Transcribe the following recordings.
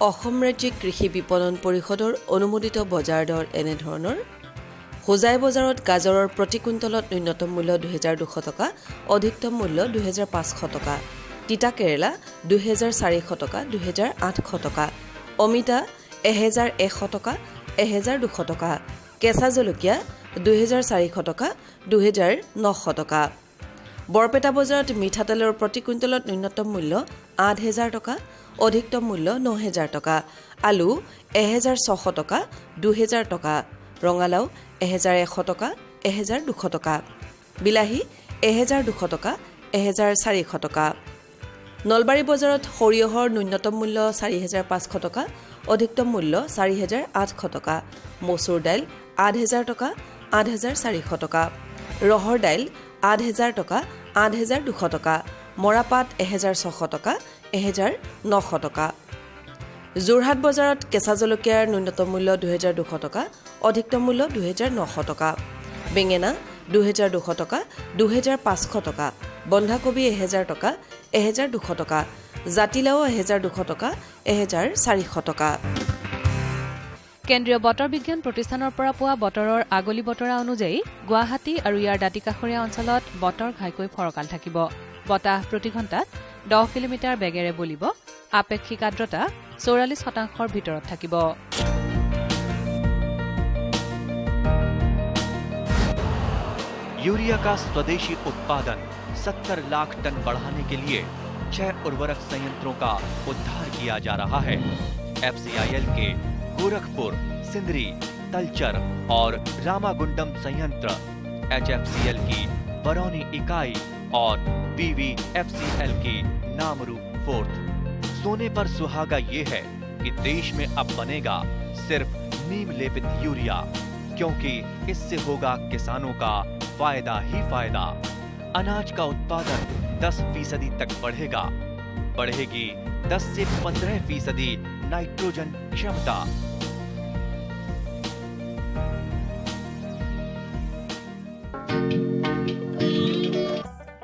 অসম ৰাজ্যিক কৃষি বিপণন পৰিষদৰ অনুমোদিত বজাৰ দৰ এনেধৰণৰ হোজাই বজাৰত গাজৰৰ প্ৰতি কুইণ্টলত ন্যূনতম মূল্য ২২০০ টকা, অধিকতম মূল্য ২৫০০ টকা, তিতা কেৰেলা ২৪০০ টকা, ২৮০০ টকা, অমিতা ১১০০ টকা, ১২০০ টকা, কেঁচা জলকীয়া ২৪০০ টকা, ২৯০০ টকা। বৰপেটা বজাৰত মিঠাতেলৰ প্ৰতি কুইণ্টলত ন্যূনতম মূল্য ৮০০০ টকা, অধিকতম মূল্য ৯০০০ টকা, আলু ১৬০০ টকা, ২০০০ টকা, ৰঙালাও ১১০০ টকা, ১২০০ টকা, বিলাহী ১২০০ টকা, ১৪০০ টকা। নলবাৰী বজাৰত সৰিয়হৰ ন্যূনতম মূল্য ৪৫০০ টকা, অধিকতম মূল্য ৪৮০০ টকা, মচুৰ দাইল ৮০০০ টকা, ৮৪০০ টকা, ৰহৰ দাইল ৮০০০ টকা, ৮২০০ টকা, মৰাপাট ১৬০০ টকা, ১৯০০ টকা। যোৰহাট বজাৰত কেঁচা জলকীয়াৰ ন্যূনতম মূল্য ২২০০ টকা, অধিকতম মূল্য ২৯০ টকা, বেঙেনা ২২০০ টকা, ২৫০০ টকা, বন্ধাকবি ১০০০ টকা, ১২০০ টকা, জাতিলাও ১২০০ টকা, ১৪০০ টকা। কেন্দ্ৰীয় বতৰ বিজ্ঞান প্ৰতিষ্ঠানৰ পৰা পোৱা বতৰৰ আগলি বতৰা অনুযায়ী গুৱাহাটী আৰু ইয়াৰ দাঁতিকাষৰীয়া অঞ্চলত বতৰ ঘাইকৈ ফৰকাল থাকিব। বতাহ প্ৰতি ঘণ্টাত ১০ কিলোমিটাৰ বেগেৰে বলিব। আপেক্ষিক আৰ্দ্ৰতা ৪৪% ভিতৰত থাকিব। यूरिया का स्वदेशी उत्पादन 70 लाख टन बढ़ाने के लिए 6 उर्वरक संयंत्रों का उद्धार किया जा रहा है। FCIL के गोरखपुर, सिंदरी, तलचर और रामागुंडम संयंत्र, HFCL की बरौनी इकाई और BVFCL की नामरू फोर्थ। सोने पर सुहागा ये है कि देश में अब बनेगा सिर्फ नीम लेपित यूरिया, क्योंकि इससे होगा किसानों का फायदा ही फायदा। अनाज का उत्पादन 10% तक बढ़ेगा। बढ़ेगी 10 से 15% नाइट्रोजन क्षमता।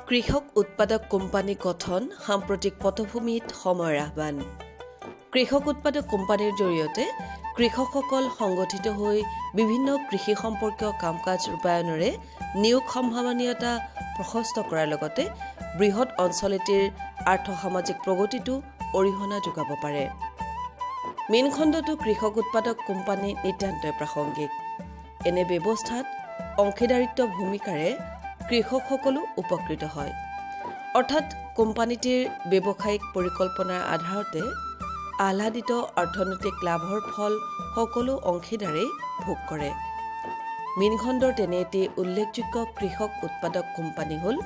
কৃষক উৎপাদক কোম্পানী গঠন সাম্প্ৰতিক পটভূমিত সময়ৰ আহ্বান। কৃষক উৎপাদক কোম্পানীৰ জৰিয়তে কৃষকসকল সংগঠিত হৈ বিভিন্ন কৃষি সম্পৰ্কীয় কাম কাজ ৰূপায়ণৰে নিয়োগ সম্ভাৱনীয়তা প্ৰশস্ত কৰাৰ লগতে বৃহৎ অঞ্চল এটিৰ আৰ্থ-সামাজিক প্ৰগতিটো অৰিহণা যোগাব পাৰে। মীন খণ্ডতো কৃষক উৎপাদক কোম্পানী নিতান্তই প্ৰাসংগিক। এনে ব্যৱস্থাত অংশীদাৰিত্ব ভূমিকাৰে কৃষকসকলো উপকৃত হয়। অৰ্থাৎ কোম্পানীটিৰ ব্যৱসায়িক পৰিকল্পনাৰ আধাৰতে আহ্লাদিত অৰ্থনৈতিক লাভৰ ফল সকলো অংশীদাৰেই ভোগ কৰে। মীনখণ্ডৰ তেনে এটি উল্লেখযোগ্য কৃষক উৎপাদক কোম্পানী হ'ল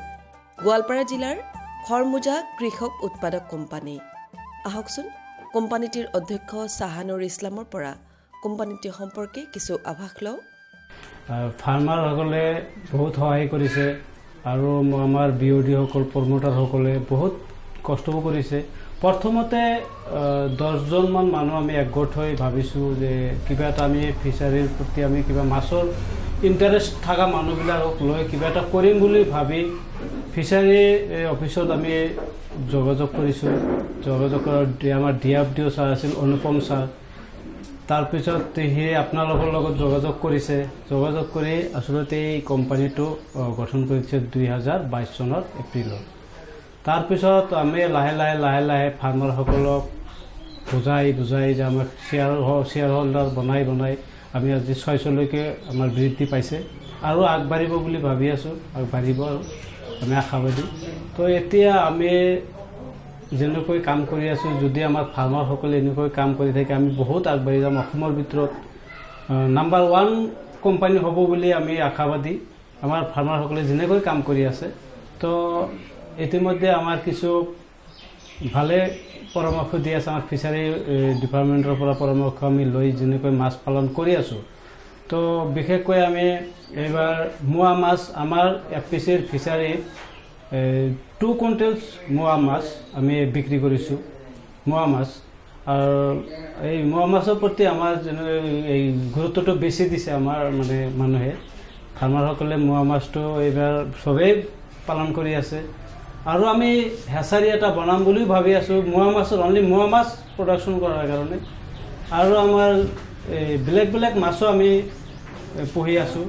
গোৱালপাৰা জিলাৰ খৰমুজা কৃষক উৎপাদক কোম্পানী। আহকচোন কোম্পানীটিৰ অধ্যক্ষ চাহানুৰ ইছলামৰ পৰা কোম্পানীটি সম্পৰ্কে কিছু আভাস লওঁ। ফাৰ্মাৰসকলে বহুত সহায় কৰিছে আৰু আমাৰ বিঅ'ডিসকল প্ৰমোটাৰসকলে বহুত কষ্টও কৰিছে। প্ৰথমতে 10জনমান মানুহ আমি একগোট হৈ ভাবিছোঁ যে কিবা এটা আমি ফিচাৰীৰ প্ৰতি আমি কিবা মাছৰ ইণ্টাৰেষ্ট থকা মানুহবিলাকক লৈ কিবা এটা কৰিম বুলি ভাবি ফিচাৰী অফিচত আমি যোগাযোগ কৰিছোঁ। যোগাযোগ কৰাৰ আমাৰ DFDO ছাৰ আছিল অনুপম ছাৰ। তাৰপিছত সি আপোনালোকৰ লগত যোগাযোগ কৰিছে। যোগাযোগ কৰি আচলতে এই কোম্পানীটো গঠন কৰিছে 2022 চনৰ এপ্ৰিলত। তাৰপিছত আমি লাহে লাহে ফাৰ্মাৰসকলক বুজাই যে আমাক শ্বেয়াৰ হোল্ডাৰ বনাই আমি আজি 600লৈকে আমাৰ বৃদ্ধি পাইছে আৰু আগবাঢ়িব বুলি ভাবি আছোঁ। আগবাঢ়িব আৰু আমি আশাবাদী। তো এতিয়া আমি যেনেকৈ কাম কৰি আছোঁ, যদি আমাৰ ফাৰ্মাৰসকলে এনেকৈ কাম কৰি থাকে আমি বহুত আগবাঢ়ি যাম। অসমৰ ভিতৰত নাম্বাৰ 1 কোম্পানী হ'ব বুলি আমি আশাবাদী। আমাৰ ফাৰ্মাৰসকলে যেনেকৈ কাম কৰি আছে, তো ইতিমধ্যে আমাৰ কিছু ভালে পৰামৰ্শ দি আছে। আমাৰ ফিচাৰী ডিপাৰ্টমেণ্টৰ পৰা পৰামৰ্শ আমি লৈ যেনেকৈ মাছ পালন কৰি আছোঁ, তো বিশেষকৈ আমি এইবাৰ মোৱা মাছ আমাৰ FPCৰ ফিচাৰীত 2 কুইণ্টেলছ মোৱা মাছ আমি বিক্ৰী কৰিছোঁ। মোৱা মাছ আৰু এই মোৱা মাছৰ প্ৰতি আমাৰ এই গুৰুত্বটো বেছি দিছে আমাৰ মানুহে। ফাৰ্মাৰসকলে মোৱা মাছটো এইবাৰ চবেই পালন কৰি আছে। আৰু আমি হেচাৰি এটা বনাম বুলি ভাবি আছোঁ মোৱা মাছৰ অনলি মোৱা মাছ প্ৰডাকশ্যন কৰাৰ কাৰণে আৰু আমাৰ বেলেগ বেলেগ মাছো আমি পুহি আছোঁ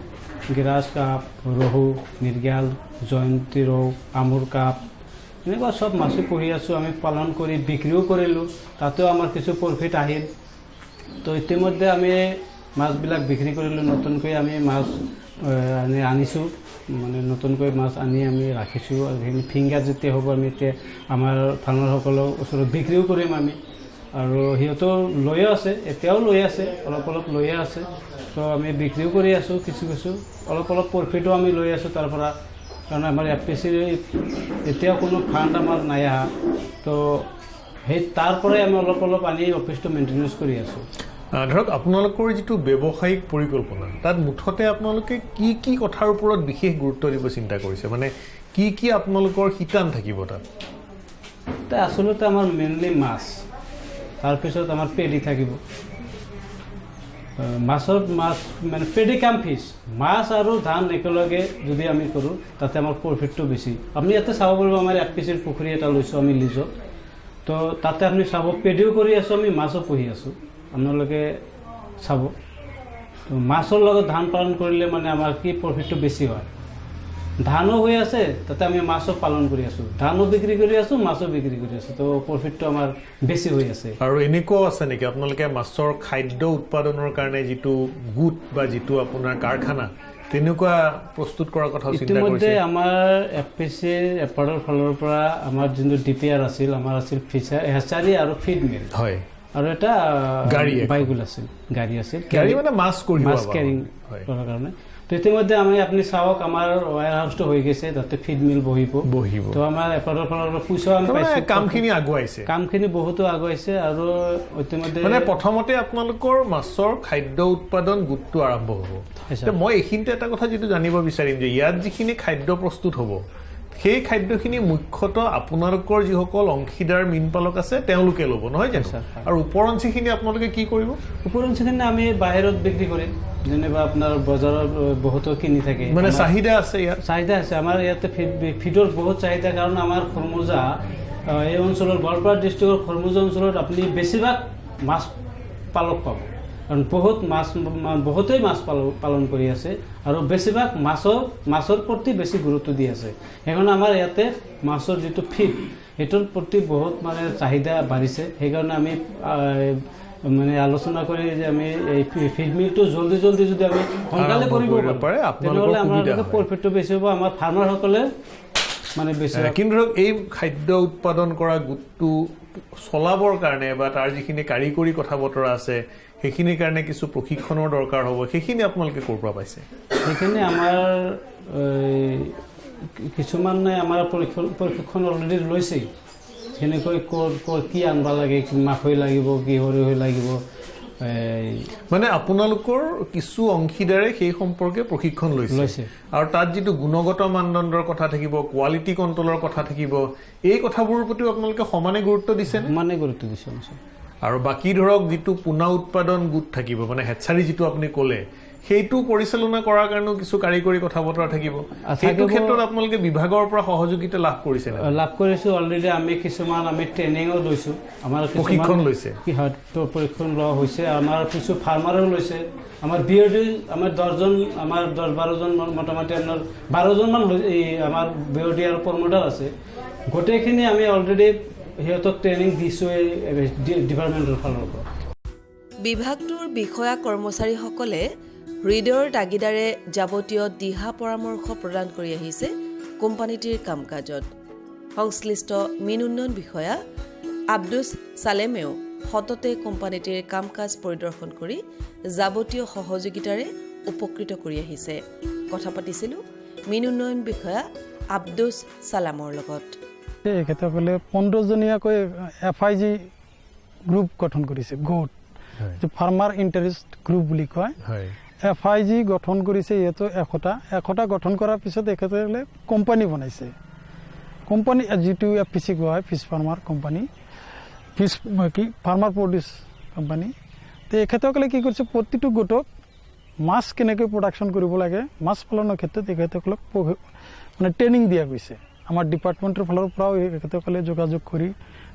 গিৰাজ কাপ ৰহু মিৰ্গাল জয়ন্তী ৰৌ আমুৰ কাপ এনেকুৱা চব মাছো পুহি আছোঁ আমি পালন কৰি বিক্ৰীও কৰিলোঁ তাতেও আমাৰ কিছু প্ৰফিট আহিল তো ইতিমধ্যে আমি মাছবিলাক বিক্ৰী কৰিলোঁ নতুনকৈ আমি মাছ আনিছোঁ মানে নতুনকৈ মাছ আনি আমি ৰাখিছোঁ আৰু সেইখিনি ফিংগাৰ যেতিয়া হ'ব আমি এতিয়া আমাৰ ফাৰ্মাৰসকলৰ ওচৰত বিক্ৰীও কৰিম আমি আৰু সিহঁতেও লৈয়ে আছে এতিয়াও লৈ আছে অলপ অলপ লৈয়ে আছে তো আমি বিক্ৰীও কৰি আছোঁ কিছু কিছু অলপ অলপ প্ৰফিটো আমি লৈ আছোঁ তাৰ পৰা কাৰণ আমাৰ FPCৰ এতিয়াও কোনো ফাণ্ড আমাৰ নাই অহা তো সেই তাৰ পৰাই আমি অলপ অলপ আনি অফিচটো মেইনটেনেঞ্চ কৰি আছোঁ ধৰক আপোনালোকৰ যিটো ব্যৱসায়িক পৰিকল্পনা তাত মুঠতে আপোনালোকে কি কি কথাৰ ওপৰত বিশেষ গুৰুত্ব দিব চিন্তা কৰিছে মানে কি কি আপোনালোকৰ শিতান থাকিব তাত আচলতে আমাৰ মেইনলি মাছ তাৰপিছত আমাৰ পেডি থাকিব মাছ মানে পেডি কাম ফিছ মাছ আৰু ধান একেলগে যদি আমি কৰোঁ তাতে আমাৰ প্ৰফিটটো বেছি আপুনি ইয়াতে চাব পাৰিব আমাৰ FPCৰ পুখুৰী এটা লৈছোঁ আমি লিজত তো তাতে আপুনি চাব পেডিও কৰি আছোঁ আমি মাছো পুহি আছোঁ আপোনালোকে চাব মাছৰ লগত ধান পালন কৰিলে মানে আমাৰ কি প্ৰফিটটো বেছি হয় ধানো হৈ আছে তাতে আমি মাছো পালন কৰি আছোঁ ধানো বিক্ৰী কৰি আছোঁ মাছো বিক্ৰী কৰি আছোঁ তো প্ৰফিটটো আমাৰ বেছি হৈ আছে আৰু এনেকুৱাও আছে নেকি আপোনালোকে মাছৰ খাদ্য উৎপাদনৰ কাৰণে যিটো গোট বা যিটো আপোনাৰ কাৰখানা তেনেকুৱা প্ৰস্তুত কৰাৰ কথা চিন্তা কৰিছে ইতিমধ্যে আমাৰ FPCৰ এপাৰৰ ফালৰ পৰা আমাৰ যোনটো DPR আছিল আমাৰ আছিল হেচাৰি আৰু ফিড মিল হয় আৰু এটা গাড়ী বাইকুল আছিল গাড়ী আছিল গাড়ী মানে মাছ কেৰিং কৰাৰ কাৰণে তো ইতিমধ্যে আপুনি চাওক আমাৰ ৱেয়াৰ হাউচটো হৈ গৈছে তাতে ফিড মিল বহিব তো আমাৰ এপাৰৰ ফালৰ পৰা পইচাও আমি পাইছোঁ কামখিনি আগুৱাইছে কামখিনি বহুতো আগুৱাইছে আৰু ইতিমধ্যে মানে প্ৰথমতে আপোনালোকৰ মাছৰ খাদ্য উৎপাদন গোটটো আৰম্ভ হ'ব মই এইখিনিতে এটা কথা যিটো জানিব বিচাৰিম যে ইয়াত যিখিনি খাদ্য প্ৰস্তুত হ'ব সেই খাদ্যখিনি মুখ্যতঃ আপোনালোকৰ যিসকল অংশীদাৰ মীনপালক আছে তেওঁলোকে ল'ব নহয় জানো আৰু ওপৰঞ্চিখিনি আপোনালোকে কি কৰিব ওপৰঞ্চিখিনি আমি বাহিৰত বিক্ৰী কৰিম যেনিবা আপোনাৰ বজাৰত বহুতো কিনি থাকে মানে চাহিদা আছে ইয়াত চাহিদা আছে আমাৰ ইয়াতে ফিডৰ বহুত চাহিদা কাৰণ আমাৰ খৰমুজা এই অঞ্চলৰ গোৱালপাৰা ডিষ্ট্ৰিক্টৰ খৰমুজা অঞ্চলত আপুনি বেছিভাগ মাছ পালক পাব কাৰণ বহুতেই মাছ পালন কৰি আছে আৰু বেছিভাগ মাছৰ প্ৰতি বেছি গুৰুত্ব দি আছে সেইকাৰণে আমাৰ ইয়াতে মাছৰ যিটো ফিড সেইটোৰ প্ৰতি বহুত মানে চাহিদা বাঢ়িছে সেইকাৰণে আমি মানে আলোচনা কৰি যে আমি এই ফিড মিলটো জলদি যদি আমি সোনকালে কৰিব পাৰে তেতিয়াহ'লে আমাৰ প্ৰফিটটো বেছি হ'ব আমাৰ ফাৰ্মাৰসকলে মানে বেছি কিন্তু ধৰক এই খাদ্য উৎপাদন কৰা গোটটো চলাবৰ কাৰণে বা তাৰ যিখিনি কাৰিকৰী কথা বতৰা আছে সেইখিনিৰ কাৰণে কিছু প্ৰশিক্ষণৰ দৰকাৰ হ'ব সেইখিনি আপোনালোকে ক'ৰ পৰা পাইছে সেইখিনি আমাৰ কিছুমানে আমাৰ প্ৰশিক্ষণ অলৰেডি লৈছেই সেনেকৈ ক'ৰ কি আনিব লাগে মাকৈ লাগিব কি সৰিয়হ লাগিব মানে আপোনালোকৰ কিছু অংশীদাৰে সেই সম্পৰ্কে প্ৰশিক্ষণ লৈছে আৰু তাত যিটো গুণগত মানদণ্ডৰ কথা থাকিব কোৱালিটি কণ্ট্ৰলৰ কথা থাকিব এই কথাবোৰৰ প্ৰতি আপোনালোকে সমানে গুৰুত্ব দিছে সমানে গুৰুত্ব দিছে আৰু বাকী ধৰক যিটো পোনা উৎপাদন গোট থাকিব মানে হেচাৰি যিটো আপুনি ক'লে সেইটো পৰিচালনা কৰাৰ কাৰণেও কিছু কাৰিকৰী কথা বতৰা থাকিব সেইটো ক্ষেত্ৰত আপোনালোকে বিভাগৰ পৰা সহযোগিতা লাভ কৰিছে লাভ কৰিছোঁ অলৰেডি আমি কিছুমান ট্ৰেইনিঙো লৈছোঁ আমাৰ প্ৰশিক্ষণ লৈছে প্ৰশিক্ষণ লোৱা হৈছে আমাৰ কিছু ফাৰ্মাৰেও লৈছে আমাৰ BOD আমাৰ 10-12জন মোটামুটি আপোনাৰ 12জনমান আমাৰ BOD আৰু প্ৰমোটাৰ আছে গোটেইখিনি আমি অলৰেডি সিহঁতক ট্ৰেইনিং দিছোঁ ডিপাৰ্টমেণ্টৰ ফালৰ পৰা বিভাগটোৰ বিষয়া কৰ্মচাৰীসকলে হৃদয়ৰ তাগিদাৰে যাৱতীয় দিহা পৰামৰ্শ প্ৰদান কৰি আহিছে কোম্পানীটিৰ কাম কাজত সংশ্লিষ্ট মীন উন্নয়ন বিষয়া আব্দুছ সালেমেও সততে কোম্পানীটিৰ কাম কাজ পৰিদৰ্শন কৰি যাৱতীয় সহযোগিতাৰে উপকৃত কৰি আহিছে কথা পাতিছিলোঁ মীন উন্নয়ন বিষয়া আব্দুছ সালামৰ লগত তেখেতসকলে 15জনীয়াকৈ FIG গ্ৰুপ গঠন কৰিছে গোট ফাৰ্মাৰ ইণ্টাৰেষ্ট গ্ৰুপ বুলি কয় FIG গঠন কৰিছে ইহঁতো 100টা গঠন কৰাৰ পিছত তেখেতসকলে কোম্পানী বনাইছে কোম্পানী যিটো FPC কোৱা হয় ফিছ ফাৰ্মাৰ কোম্পানী ফিছ কি ফাৰ্মাৰ প্ৰডিউচ কোম্পানী তেখেতসকলে কি কৰিছে প্ৰতিটো গোটক মাছ কেনেকৈ প্ৰডাকশ্যন কৰিব লাগে মাছ পালনৰ ক্ষেত্ৰত তেখেতসকলক মানে ট্ৰেইনিং দিয়া গৈছে আমাৰ ডিপাৰ্টমেণ্টৰ ফালৰ পৰাও এখেতসকলে যোগাযোগ কৰি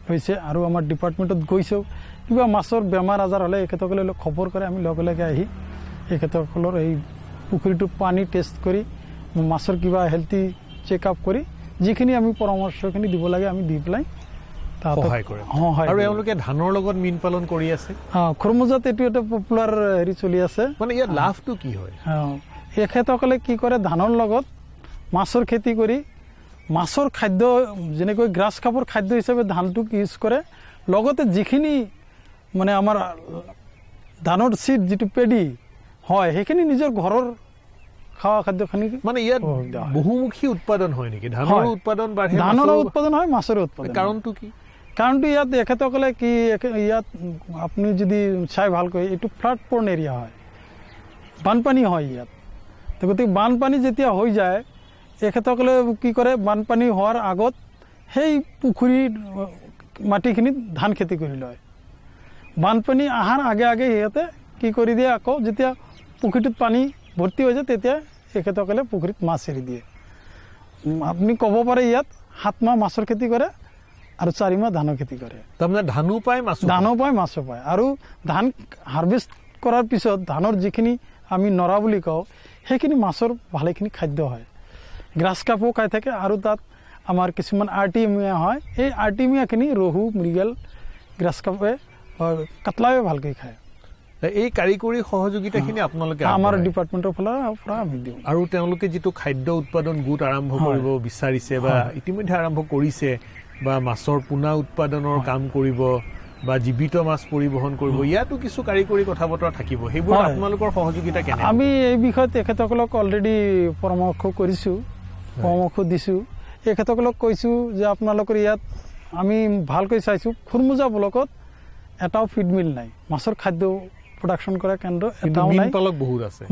হৈছে আৰু আমাৰ ডিপাৰ্টমেণ্টত গৈছেও কিবা মাছৰ বেমাৰ আজাৰ হ'লে এখেতসকলে খবৰ কৰে আমি লগে লগে আহি এখেতসকলৰ এই পুখুৰীটোৰ পানী টেষ্ট কৰি মাছৰ কিবা হেল্থি চেকআপ কৰি যিখিনি আমি পৰামৰ্শখিনি দিব লাগে আমি দি পেলাই সহায় কৰে আৰু এওঁলোকে ধানৰ লগত মীন পালন কৰি আছে খৰমুজাত এইটো এটা পপুলাৰ হেৰি চলি আছে মানে ইয়াত লাভটো কি হয় এখেতসকলে কি কৰে ধানৰ লগত মাছৰ খেতি কৰি মাছৰ খাদ্য যেনেকৈ গ্ৰাছ কাপৰ খাদ্য হিচাপে ধানটোক ইউজ কৰে লগতে যিখিনি মানে আমাৰ ধানৰ চিড যিটো পেডি হয় সেইখিনি নিজৰ ঘৰৰ খাওয়া খাদ্যখিনি মানে ইয়াত বহুমুখী উৎপাদন হয় নেকি ধানৰ উৎপাদন বাঢ়ে ধানৰো উৎপাদন হয় মাছৰো উৎপাদন কাৰণটো কি কাৰণটো ইয়াত এখেতসকলে কি ইয়াত আপুনি যদি চাই ভালকৈ এইটো ফ্লাড প্ৰন এৰিয়া হয় বানপানী হয় ইয়াত তো গতিকে বানপানী যেতিয়া হৈ যায় এখেতসকলে কি কৰে বানপানী হোৱাৰ আগত সেই পুখুৰীৰ মাটিখিনিত ধান খেতি কৰি লয় বানপানী অহাৰ আগে আগে সিহঁতে কি কৰি দিয়ে আকৌ যেতিয়া পুখুৰীটোত পানী ভৰ্তি হৈ যায় তেতিয়া এখেতসকলে পুখুৰীত মাছ এৰি দিয়ে আপুনি ক'ব পাৰে ইয়াত 7 মাহ মাছৰ খেতি কৰে আৰু 4 মাহ ধানৰ খেতি কৰে তাৰমানে ধানো পায় মাছো পায় আৰু ধান হাৰ্ভেষ্ট কৰাৰ পিছত ধানৰ যিখিনি আমি নৰা বুলি কওঁ সেইখিনি মাছৰ ভালেখিনি খাদ্য হয় গ্ৰাছ কাপো খাই থাকে আৰু তাত আমাৰ কিছুমান আৰ্টিমিয়া হয় এই আৰ্টিমিয়াখিনি ৰহু মৃগেল গ্ৰাছ কাপে কাটলাৱে ভালকৈ খায় এই কাৰিকৰী সহযোগিতাখিনি আপোনালোকে আমাৰ ডিপাৰ্টমেণ্টৰ ফালৰ পৰা আমি দিওঁ আৰু তেওঁলোকে যিটো খাদ্য উৎপাদন গোট আৰম্ভ কৰিব বিচাৰিছে বা ইতিমধ্যে আৰম্ভ কৰিছে বা মাছৰ পোনা উৎপাদনৰ কাম কৰিব বা জীৱিত মাছ পৰিবহন কৰিব ইয়াতো কিছু কাৰিকৰী কথা বতৰা থাকিব সেইবোৰ আপোনালোকৰ সহযোগিতা কেনে আমি এই বিষয়ত তেখেতসকলক অলৰেডি পৰামৰ্শ কৰিছোঁ পৰামৰ্শ দিছোঁ এখেতসকলক কৈছোঁ যে আপোনালোকৰ ইয়াত আমি ভালকৈ চাইছোঁ খুৰমুজা ব্লকত এটাও ফিড মিল নাই মাছৰ খাদ্য প্ৰডাকশ্যন কৰা কেন্দ্ৰ এটাও নাই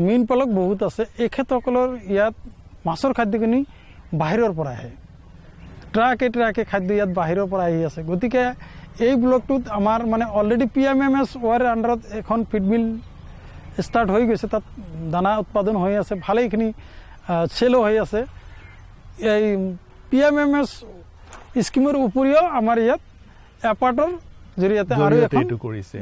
মীন পালক বহুত আছে এখেতসকলৰ ইয়াত মাছৰ খাদ্যখিনি বাহিৰৰ পৰা আহে ট্ৰাকে খাদ্য ইয়াত বাহিৰৰ পৰা আহি আছে গতিকে এই ব্লকটোত আমাৰ মানে অলৰেডি PMMS ৱাৰৰ আণ্ডাৰত এখন ফিড মিল ষ্টাৰ্ট হৈ গৈছে তাত দানা উৎপাদন হৈ আছে ভালেখিনি চেলো হৈ আছে এই PMMS স্কিমৰ উপৰিও আমাৰ ইয়াত এপাৰ্টৰ জৰিয়তে আৰু এখন কৰিছে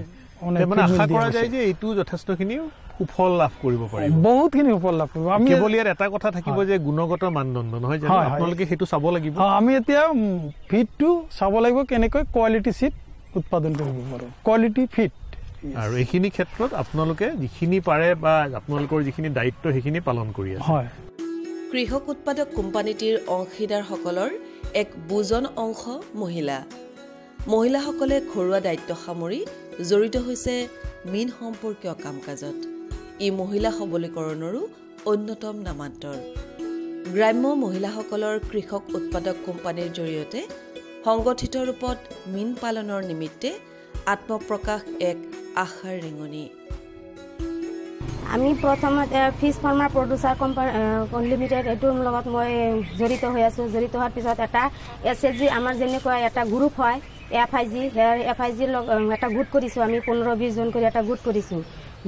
মানে আশা কৰা যায় যে এইটো যথেষ্টখিনি সুফল লাভ কৰিব পাৰিব বহুতখিনি সুফল লাভ কৰিব আমি কেৱল ইয়াৰ এটা কথা থাকিব যে গুণগত মানদণ্ড নহয় জানো আপোনালোকে সেইটো চাব লাগিব আমি এতিয়া ফিডটো চাব লাগিব কেনেকৈ কোৱালিটি চিড উৎপাদন কৰিব পাৰোঁ কোৱালিটি ফিড আৰু এইখিনি ক্ষেত্ৰত আপোনালোকে যিখিনি পাৰে বা আপোনালোকৰ যিখিনি দায়িত্ব সেইখিনি পালন কৰি আছে হয় কৃষক উৎপাদক কোম্পানীটিৰ অংশীদাৰসকলৰ এক বুজন অংশ মহিলাসকলে ঘৰুৱা দায়িত্ব সামৰি জড়িত হৈছে মীন সম্পৰ্কীয় কাম কাজত ই মহিলা সবলীকৰণৰো অন্যতম নামান্তৰ গ্ৰাম্য মহিলাসকলৰ কৃষক উৎপাদক কোম্পানীৰ জৰিয়তে সংগঠিত ৰূপত মীন পালনৰ নিমিত্তে আত্মপ্ৰকাশ এক আশাৰ ৰেঙনি আমি প্ৰথমতে fish farmer producer company limited এইটোৰ লগত মই জড়িত হৈ আছোঁ জড়িত হোৱাৰ পিছত এটা SHG আমাৰ যেনেকুৱা এটা গ্ৰুপ হয় FIG এটা গোট কৰিছোঁ আমি 15-20 জন কৰি এটা গোট কৰিছোঁ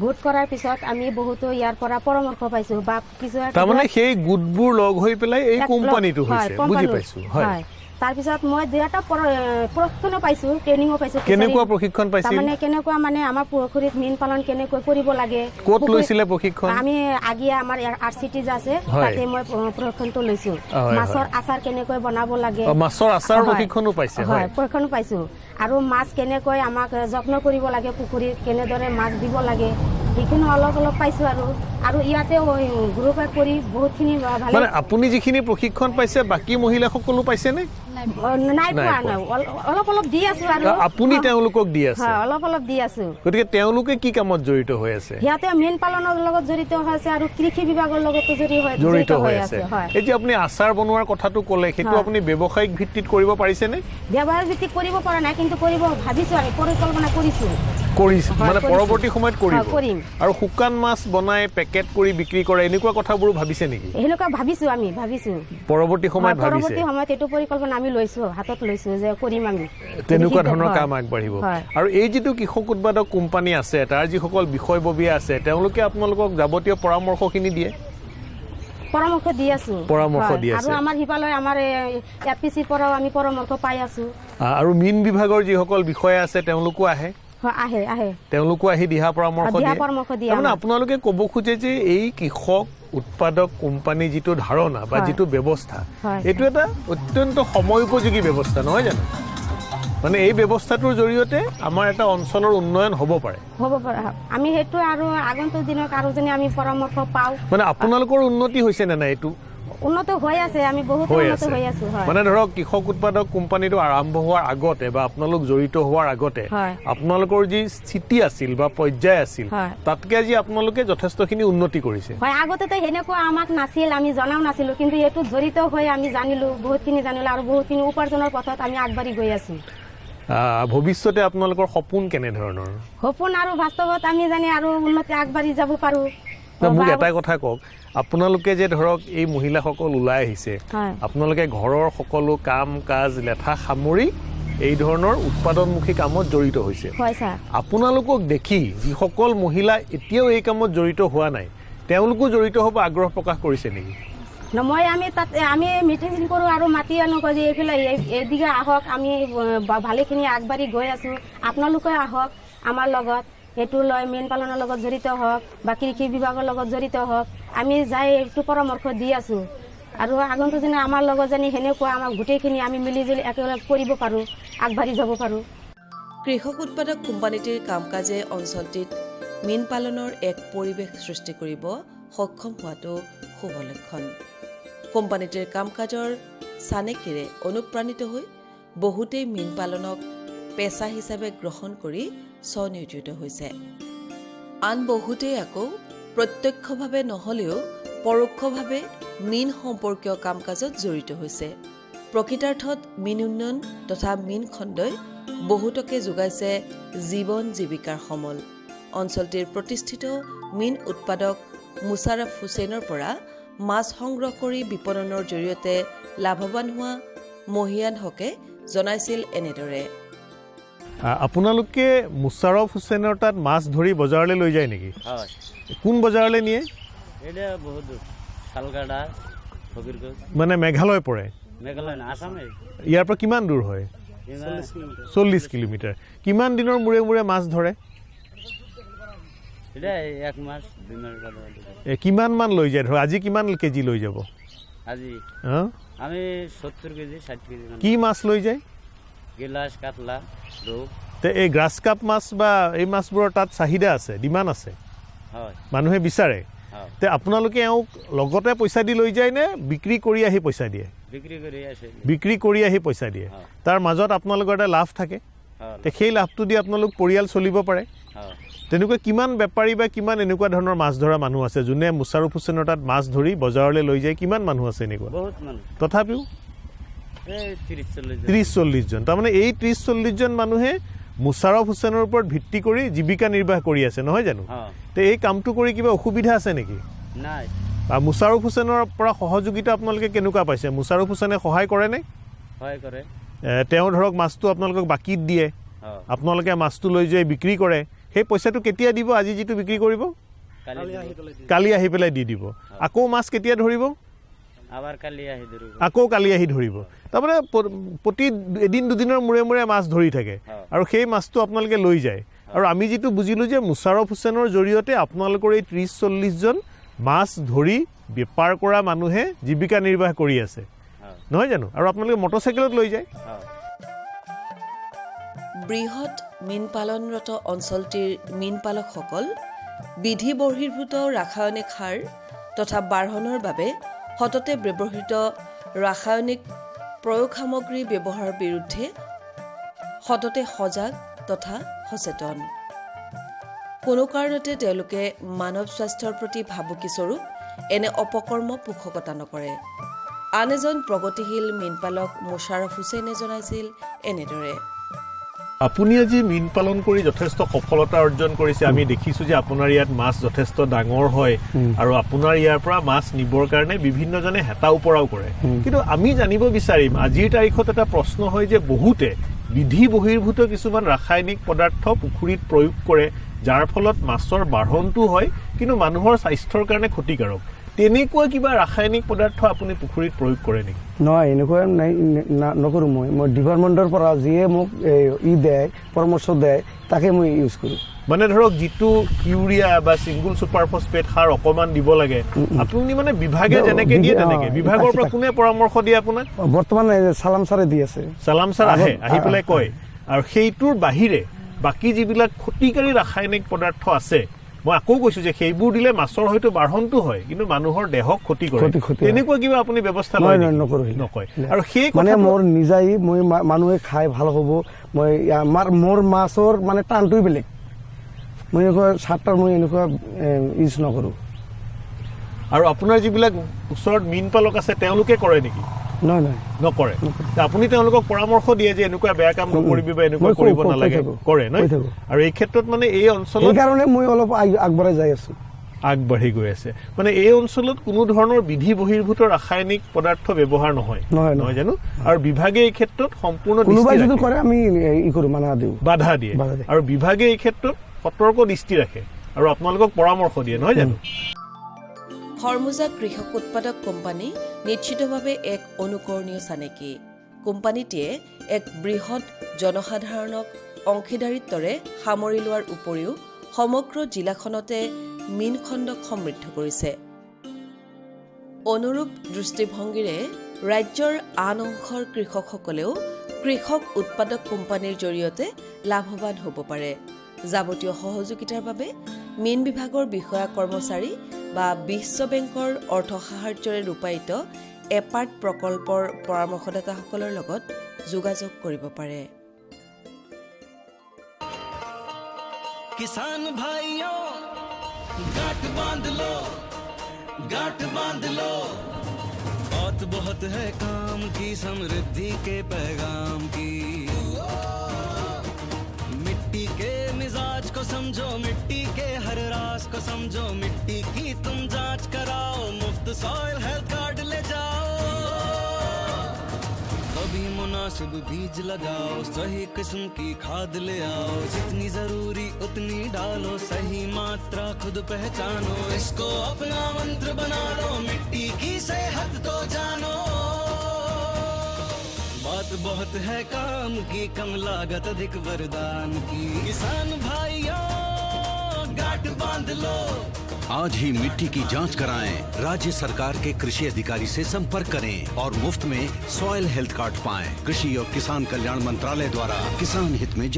গোট কৰাৰ পিছত আমি বহুতো ইয়াৰ পৰা পৰামৰ্শ পাইছোঁ বা কিছু তাৰমানে সেই গোটবোৰ লগ হৈ পেলাই এই কোম্পানীটো হৈছে বুজি পাইছোঁ হয় তাৰপিছত মই দুটা প্ৰশিক্ষণ পাইছোঁ ট্ৰেইনিঙো পাইছোঁ কেনেকুৱা প্ৰশিক্ষণ পাইছিল মানে কেনেকুৱা মানে আমাৰ পুখুৰীত মীন পালন কেনেকৈ কৰিব লাগে ক'ত লৈছিলে প্ৰশিক্ষণ আমি আগিয়া আমাৰ RCT আছে তাতে মই প্ৰশিক্ষণটো লৈছোঁ মাছৰ আচাৰ কেনেকৈ বনাব লাগে মাছৰ আচাৰ প্ৰশিক্ষণো পাইছে হয় প্ৰশিক্ষণ পাইছোঁ আৰু মাছ কেনেকৈ আমাক যত্ন কৰিব লাগে পুখুৰীত কেনেদৰে মাছ দিব লাগে সেইখিনি অলপ পাইছোঁ আৰু ইয়াতে গ্ৰুপে কৰি বহুতখিনি ভালে মানে আপুনি যিখিনি প্ৰশিক্ষণ পাইছে বাকী মহিলাসকলো পাইছেনে নাই পোৱা নাই অলপ দি আছোঁ আৰু আপুনি তেওঁলোকক দি আছে অলপ দি আছোঁ গতিকে তেওঁলোকে কি কামত জড়িত হৈ আছে সিহঁতে মীন পালনৰ লগত জড়িত হৈ আছে আৰু কৃষি বিভাগৰ লগতো জড়িত হৈ আছে এই যে আপুনি আচাৰ বনোৱাৰ কথাটো ক'লে সেইটো আপুনি ব্যৱসায়িক ভিত্তিত কৰিব পাৰিছেনে ব্যৱসায়িক ভিত্তিত কৰিব পৰা নাই কিন্তু কৰিব ভাবিছোঁ আমি পৰিকল্পনা কৰিছোঁ মানে পৰৱৰ্তী সময়ত কৰিম আৰু শুকান মাছ বনাই পেকেট কৰি বিক্ৰী কৰে এনেকুৱা কথাবোৰো ভাবিছে নেকি এনেকুৱা আমি ভাবিছোঁ পৰৱৰ্তী সময়ত এইটো পৰিকল্পনা আমি লৈছোঁ হাতত লৈছোঁ যে কৰিম আমি তেনেকুৱা ধৰণৰ কাম আগবাঢ়িব আৰু এই যিটো কৃষক উৎপাদক কোম্পানী আছে তাৰ যিসকল বিষয়ববীয়া আছে তেওঁলোকে আপোনালোকক যাৱতীয় পৰামৰ্শখিনি দিয়ে পৰামৰ্শ দি আছো পৰামৰ্শ দি আৰু আছে আমাৰ সিফালে আমাৰ এপিচিৰ পৰাও আমি পৰামৰ্শ পাই আছো আৰু মীন বিভাগৰ যিসকল বিষয়া আছে তেওঁলোকো আহে আহে তেওঁলোকো আহি দিহা পৰামৰ্শ দিয়ে তাৰমানে আপোনালোকে ক'ব খোজে যে এই কৃষক উৎপাদক কোম্পানী যিটো ধাৰণা বা যিটো ব্যৱস্থা এইটো এটা অত্যন্ত সময় উপযোগী ব্যৱস্থা নহয় জানো মানে এই ব্যৱস্থাটোৰ জৰিয়তে আমাৰ এটা অঞ্চলৰ উন্নয়ন হ'ব পাৰে আমি সেইটো আৰু আগন্তুক দিনত আৰু যেনে আমি পৰামৰ্শ পাওঁ মানে আপোনালোকৰ উন্নতি হৈছে নে নাই এইটো উন্নত হৈ আছে আমি বহুত উন্নত হৈ আছো মানে ধৰক কৃষক উৎপাদক কোম্পানীটো আৰম্ভ হোৱাৰ আগতে বা আপোনালোক জড়িত হোৱাৰ আগতে আপোনালোকৰ যি স্থিতি আছিল বা পৰ্যায় আছিল তাতকে আজি আপোনালোকে যথেষ্টখিনি উন্নতি কৰিছে হয় আগতেতো সেনেকুৱা আমাক নাছিল আমি জনাও নাছিলো কিন্তু এইটো জড়িত হৈ আমি জানিলো বহুতখিনি জানিলো আৰু বহুতখিনি উপাৰ্জনৰ পথত আমি আগবাঢ়ি গৈ আছো ভৱিষ্যতে আপোনালোকৰ সপোন কেনেধৰণৰ সপোন আৰু বাস্তৱত আমি জানি আৰু উন্নতি আগবাঢ়ি যাব পাৰো মোক এটাই কথা কওক আপোনালোকে যে ধৰক এই মহিলাসকল ওলাই আহিছে আপোনালোকে ঘৰৰ সকলো কাম কাজ লেঠা সামৰি এই ধৰণৰ উৎপাদনমুখী কামত জড়িত হৈছে আপোনালোকক দেখি যিসকল মহিলা এতিয়াও এই কামত জড়িত হোৱা নাই তেওঁলোকো জড়িত হ'ব আগ্ৰহ প্ৰকাশ কৰিছে নেকি মই আমি মিটিং কৰোঁ আৰু মাতি আনো যে এইফালে এইদিকে আহক আমি ভালেখিনি আগবাঢ়ি গৈ আছো আপোনালোকে আহক আমাৰ লগত এইটো লৈ মীন পালনৰ লগত জড়িত হওক বা কৃষি বিভাগৰ লগত জড়িত হওক আমি যাই এইটো পৰামৰ্শ দি আছো আৰু আগন্তুক দিনে আমাৰ লগত জানি সেনেকুৱা আমাৰ গোটেইখিনি আমি মিলিজুলি একেলগে কৰিব পাৰোঁ আগবাঢ়ি যাব পাৰোঁ কৃষক উৎপাদক কোম্পানীটিৰ কাম কাজে অঞ্চলটিত মীন পালনৰ এক পৰিৱেশ সৃষ্টি কৰিব সক্ষম হোৱাটো শুভ লক্ষণ কোম্পানীটিৰ কাম কাজৰ চানেকিৰে অনুপ্ৰাণিত হৈ বহুতেই মীন পালনক পেছা হিচাপে গ্ৰহণ কৰি স্বনিয়োজিত হৈছে আন বহুতেই আকৌ প্ৰত্যক্ষভাৱে নহলেও পৰোক্ষভাৱে মীন সম্পৰ্কীয় কাম কাজত জড়িত হৈছে প্ৰকৃতাৰ্থত মীন উন্নয়ন তথা মীন খণ্ডই বহুতকে যোগাইছে জীৱন জীৱিকাৰ সমল অঞ্চলটিৰ প্ৰতিষ্ঠিত মীন উৎপাদক মুছাৰফ হুছেইনৰ পৰা মাছ সংগ্ৰহ কৰি বিপণনৰ জৰিয়তে লাভৱান হোৱা মহিয়ান হকে জনাইছিল এনেদৰে আপোনালোকে মুছাৰফ হুছেইনৰ তাত মাছ ধৰি বজাৰলৈ লৈ যায় নেকি হয় কোন বজাৰলৈ নিয়ে এটা বহুত দূৰ শালগাড়া ফকিৰগঞ্জ মানে মেঘালয় পৰে মেঘালয় না আসামে ইয়াৰ পৰা কিমান দূৰ হয় 40 কিলোমিটাৰ কিমান দিনৰ মূৰে মূৰে মাছ ধৰে এটা এক মাস দুই মাস বাদে কিমান মান লৈ যায় ধৰ আজি কিমান কেজি লৈ যাব আজি আমি 70 কেজি 60 কেজি কি মাছ লৈ যায় গিলাস কাতলা রৌ তে এই গ্ৰাছ কাপ মাছ বা এই মাছবোৰৰ তাত চাহিদা আছে ডিমাণ্ড আছে হয় মানুহে বিচাৰে তে আপোনালোকে এওঁক লগতে পইচা দি লৈ যায় নে বিক্ৰী কৰি আহি পইচা দিয়ে বিক্ৰী কৰি আহি পইচা দিয়ে তাৰ মাজত আপোনালোকৰ এটা লাভ থাকে তে সেই লাভটো দি আপোনালোক পৰিয়াল চলিব পাৰে তেনেকুৱা কিমান বেপাৰী বা কিমান এনেকুৱা ধৰণৰ মাছ ধৰা মানুহ আছে যোনে মুছাৰফ হুছেইনৰ তাত মাছ ধৰি বজাৰলৈ লৈ যায় কিমান মানুহ আছে এনেকুৱা বহুত মানুহ তথাপিও 30-40 জন তাৰমানে এই 30-40 জন মানুহে মুছাৰফ হুছেইনৰ ওপৰত ভিত্তি কৰি জীৱিকা নিৰ্বাহ কৰি আছে নহয় জানো তে এই কামটো কৰি কিবা অসুবিধা আছে নেকি নাই মুছাৰফ হুছেইনৰ পৰা সহযোগিতা আপোনালোকে কেনেকুৱা পাইছে মুছাৰফ হুছেইনে সহায় কৰে নে সহায় কৰে তেওঁ ধৰক মাছটো আপোনালোকক বাকিত দিয়ে আপোনালোকে মাছটো লৈ যাই বিক্ৰী কৰে সেই পইচাটো কেতিয়া দিব আজি যিটো বিক্ৰী কৰিব কালি আহি পেলাই দি দিব আকৌ মাছ কেতিয়া ধৰিব আকৌ কালি আহি ধৰিব তাৰমানে প্ৰতি এদিন দুদিনৰ মূৰে মূৰে মাছ ধৰি থাকে আৰু সেই মাছটো আপোনালোকে লৈ যায় আৰু আমি যিটো বুজিলোঁ যে মুছাৰফ হুছেইনৰ জৰিয়তে আপোনালোকৰ এই 30-40 জন মাছ ধৰি বেপাৰ কৰা মানুহে জীৱিকা নিৰ্বাহ কৰি আছে নহয় জানো আৰু আপোনালোকে মটৰচাইকেলত লৈ যায় বৃহৎ মীন পালনৰত অঞ্চলটিৰ মীন পালকসকল বিধি বহিৰ্ভূত ৰাসায়নিক সাৰ তথা বাঢ়নৰ বাবে সততে ব্যৱহৃত ৰাসায়নিক প্ৰয়োগ সামগ্ৰী ব্যৱহাৰৰ বিৰুদ্ধে সততে সজাগ তথা সচেতন কোনো কাৰণতে তেওঁলোকে মানৱ স্বাস্থ্যৰ প্ৰতি ভাবুকিস্বৰূপ এনে অপকৰ্ম পোষকতা নকৰে আন এজন প্ৰগতিশীল মীনপালক মুছাৰফ হুছেইনে জনাইছিল এনেদৰে আপুনি আজি মীন পালন কৰি যথেষ্ট সফলতা অৰ্জন কৰিছে আমি দেখিছোঁ যে আপোনাৰ ইয়াত মাছ যথেষ্ট ডাঙৰ হয় আৰু আপোনাৰ ইয়াৰ পৰা মাছ নিবৰ কাৰণে বিভিন্নজনে হেতা উপৰাও কৰে কিন্তু আমি জানিব বিচাৰিম আজিৰ তাৰিখত এটা প্ৰশ্ন হয় যে বহুতে বিধি বহিৰ্ভূত কিছুমান ৰাসায়নিক পদাৰ্থ পুখুৰীত প্ৰয়োগ কৰে যাৰ ফলত মাছৰ বাঢ়নটো হয় কিন্তু মানুহৰ স্বাস্থ্যৰ কাৰণে ক্ষতিকাৰক তেনেকুৱা কিবা ৰাসায়নিক পদাৰ্থ আপুনি পুখুৰীত প্ৰয়োগ কৰে নেকি? নহয়, এনেকুৱা নকৰোঁ। মই ডিপাৰ্টমেণ্টৰ পৰা যিয়ে মোক দেয় পৰামৰ্শ দেয় তাকে মই ইউজ কৰোঁ। মানে ধৰক যিটো ইউৰিয়া বা ছিংগুল ছুপাৰ ফছফেট সাৰ অকণমান দিব লাগে, আপুনি মানে বিভাগে যেনেকে দিয়ে তেনেকে? বিভাগৰ পৰা কোনে পৰামৰ্শ দিয়ে আপোনাক? বৰ্তমান চালাম ছাৰে দি আছে। চালাম ছাৰ আহি পেলাই কয়। আৰু সেইটোৰ বাহিৰে বাকী যিবিলাক ক্ষতিকাৰী ৰাসায়নিক পদাৰ্থ আছে, মই আকৌ কৈছো যে সেইবোৰ দিলে মাছৰ হয়তো বাঢ়নটো হয়, কিন্তু মানুহৰ দেহক ক্ষতি কৰে। তেনেকুৱা কিবা আপুনি ব্যৱস্থা লয়? নকয়। আৰু সেই মানে মোৰ নিজাই মই মানুহে খাই ভাল হ'ব, মই মোৰ মাছৰ মানে টানটোই বেলেগ। মই এনেকুৱা চাৰটাৰ মই এনেকুৱা ইউজ নকৰোঁ। আৰু আপোনাৰ যিবিলাক ওচৰত মীন পালক আছে তেওঁলোকে কৰে নেকি? নহয়, নকৰে। আপুনি তেওঁলোকক পৰামৰ্শ দিয়ে যে এনেকুৱা বেয়া কাম নকৰিবি বা এনেকুৱা কৰিব নালাগে? কৰে নহয়? আৰু এই ক্ষেত্ৰত মানে এই অঞ্চলত সেইকাৰণে মই অলপ আগবাঢ়ি যাই আছো, আগবাঢ়ি গৈ আছে। মানে এই অঞ্চলত কোনো ধৰণৰ বিধি বহিৰ্ভূত ৰাসায়নিক পদাৰ্থ ব্যৱহাৰ নহয় জানো? আৰু বিভাগে এই ক্ষেত্ৰত সম্পূৰ্ণ আমি বাধা দিয়ে। আৰু বিভাগে এই ক্ষেত্ৰত সতৰ্ক দৃষ্টি ৰাখে আৰু আপোনালোকক পৰামৰ্শ দিয়ে, নহয় জানো? হৰমুজা কৃষক উৎপাদক কোম্পানী নিশ্চিতভাৱে এক অনুকৰণীয় চানেকি। কোম্পানীটিয়ে এক বৃহৎ জনসাধাৰণক অংশীদাৰিত্বৰে সামৰি লোৱাৰ উপৰিও সমগ্ৰ জিলাখনতে মীন খণ্ডক সমৃদ্ধ কৰিছে। অনুৰূপ দৃষ্টিভংগীৰে ৰাজ্যৰ আন অংশৰ কৃষকসকলেও কৃষক উৎপাদক কোম্পানীৰ জৰিয়তে লাভৱান হ'ব পাৰে। যাৱতীয় সহযোগিতাৰ বাবে মীন বিভাগৰ বিষয়া কৰ্মচাৰী বা বিশ্ব বেংকৰ অৰ্থ সাহায্যৰে ৰূপায়িত এপাৰ্ট প্ৰকল্পৰ পৰামৰ্শদাতাসকলৰ লগত যোগাযোগ কৰিব পাৰে। किसान भाइयों गांठ बांध लो बात बहुत है काम की, समृद्धि के पैगाम की। मिट्टी के मिजाज को समझो, मिट्टी के हर राज को समझो, मिट्टी की तुम जांच कराओ, मुफ्त सॉइल हेल्थ कार्ड ले जाओ। कभी मुनासिब बीज लगाओ, सही किस्म की खाद ले आओ, जितनी जरूरी उतनी डालो, सही मात्रा खुद पहचानो, इसको अपना मंत्र बना लो, मिट्टी की सेहत तो जानो। बात बहुत है काम की, कम लागत अधिक वरदान की। किसान भाइयों गांठ बांध लो, आज ही मिट्टी की जांच कराएं। राज्य सरकार के कृषि अधिकारी से संपर्क करें और मुफ्त में सॉइल हेल्थ कार्ड पाएं। कृषि और किसान कल्याण मंत्रालय द्वारा किसान हित में